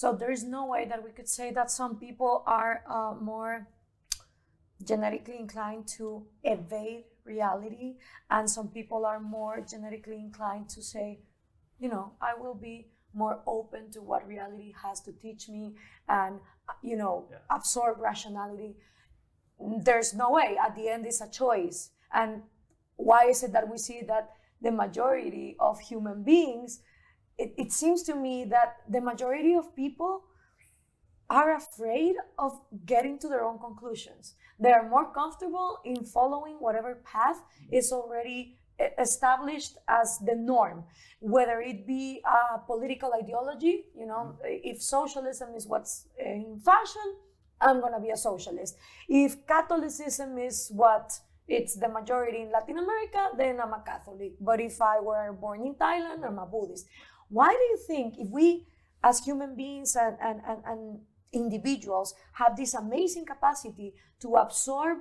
So there's no way that we could say that some people are more genetically inclined to evade reality, and some people are more genetically inclined to say, I will be more open to what reality has to teach me and, absorb rationality. There's no way. At the end, it's a choice. And why is it that we see that the majority of human beings, it seems to me that the majority of people are afraid of getting to their own conclusions. They are more comfortable in following whatever path is already established as the norm, whether it be a political ideology. If socialism is what's in fashion, I'm going to be a socialist. If Catholicism is what it's the majority in Latin America, then I'm a Catholic. But if I were born in Thailand, I'm a Buddhist. Why do you think, if we as human beings and individuals have this amazing capacity to absorb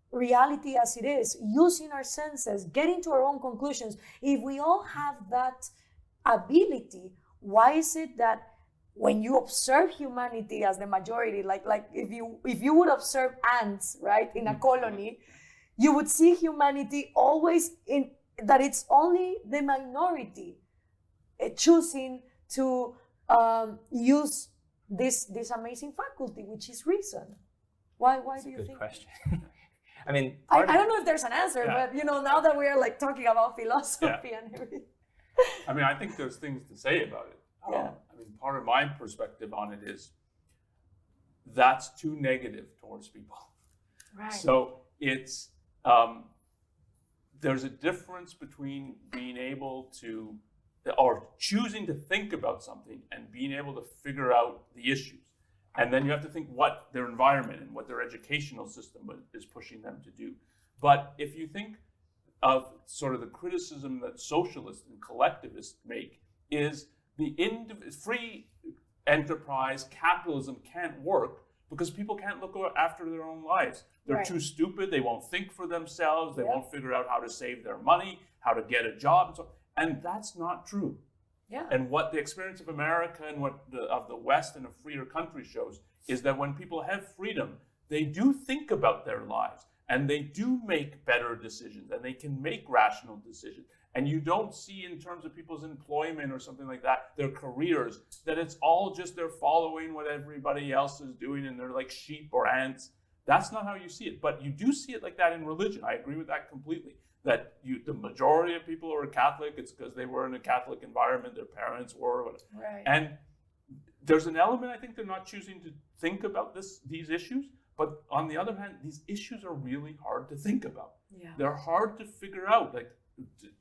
reality as it is, using our senses, getting to our own conclusions, if we all have that ability, why is it that when you observe humanity as the majority, like if you would observe ants, right, in a colony, you would see humanity always in that it's only the minority choosing to use this amazing faculty, which is reason. Why do you think? Good question. I mean, I don't know if there's an answer, but now that we're like talking about philosophy and everything. I mean, I think there's things to say about it. I mean, part of my perspective on it is that's too negative towards people. Right. So it's there's a difference between being able to, or choosing to think about something and being able to figure out the issues. And then you have to think what their environment and what their educational system is pushing them to do. But if you think of sort of the criticism that socialists and collectivists make is the free enterprise capitalism can't work because people can't look after their own lives. They're too stupid. They won't think for themselves. They won't figure out how to save their money, how to get a job, and so on. And that's not true. Yeah. And what the experience of America and of the West and a freer country shows is that when people have freedom, they do think about their lives and they do make better decisions and they can make rational decisions. And you don't see in terms of people's employment or something like that, their careers, that it's all just they're following what everybody else is doing and they're like sheep or ants. That's not how you see it. But you do see it like that in religion. I agree with that completely. That the majority of people who are Catholic, it's because they were in a Catholic environment, their parents were. Right. And there's an element, I think, they're not choosing to think about these issues. But on the other hand, these issues are really hard to think about. Yeah. They're hard to figure out. Like,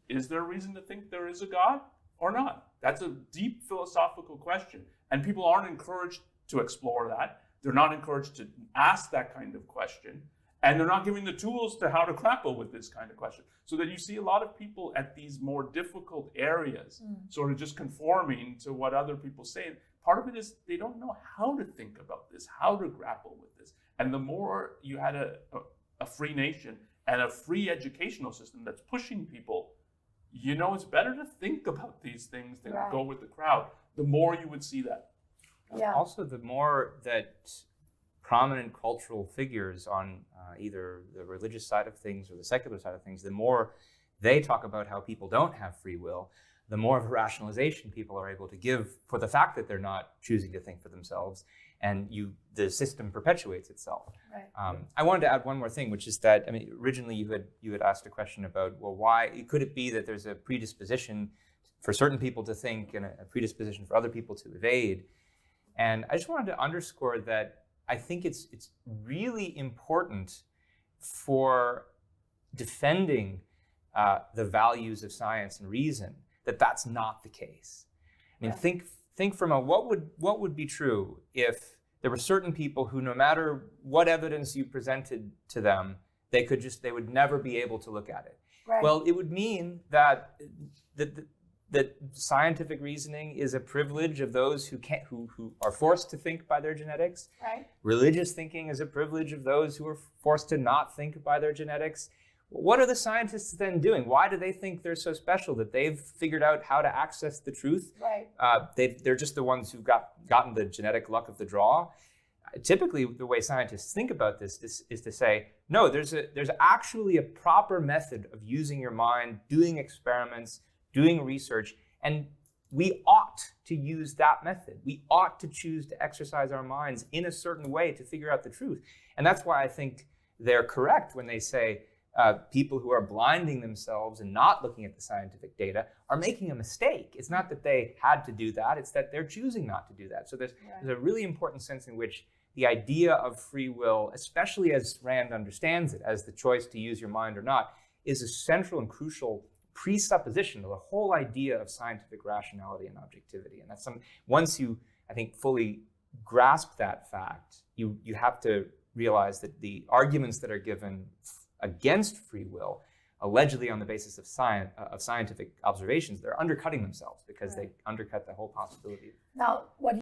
is there a reason to think there is a God or not? That's a deep philosophical question. And people aren't encouraged to explore that. They're not encouraged to ask that kind of question. And they're not giving the tools to how to grapple with this kind of question. So that you see a lot of people at these more difficult areas sort of just conforming to what other people say. And part of it is they don't know how to think about this, how to grapple with this. And the more you had a free nation and a free educational system that's pushing people, it's better to think about these things than go with the crowd. The more you would see that. Yeah. Also, the more that prominent cultural figures on either the religious side of things or the secular side of things, the more they talk about how people don't have free will, the more of a rationalization people are able to give for the fact that they're not choosing to think for themselves, and the system perpetuates itself. Right. I wanted to add one more thing, which is that, I mean, originally you had asked a question about, well, why could it be that there's a predisposition for certain people to think and a predisposition for other people to evade? And I just wanted to underscore that I think it's really important for defending the values of science and reason that that's not the case. I mean, think from what would be true if there were certain people who, no matter what evidence you presented to them, they would never be able to look at it. Right. Well, it would mean that scientific reasoning is a privilege of those who are forced to think by their genetics. Right. Religious thinking is a privilege of those who are forced to not think by their genetics. what are the scientists then doing? Why do they think they're so special that they've figured out how to access the truth? Right. They're just the ones who've gotten the genetic luck of the draw. Typically, the way scientists think about this is to say, no, there's actually a proper method of using your mind, doing experiments, doing research, and we ought to use that method. We ought to choose to exercise our minds in a certain way to figure out the truth. And that's why I think they're correct when they say people who are blinding themselves and not looking at the scientific data are making a mistake. It's not that they had to do that, it's that they're choosing not to do that. So there's a really important sense in which the idea of free will, especially as Rand understands it, as the choice to use your mind or not, is a central and crucial presupposition of the whole idea of scientific rationality and objectivity. And that's once you, I think, fully grasp that fact, you have to realize that the arguments that are given against free will, allegedly on the basis of scientific observations, they're undercutting themselves because they undercut the whole possibility. Now, what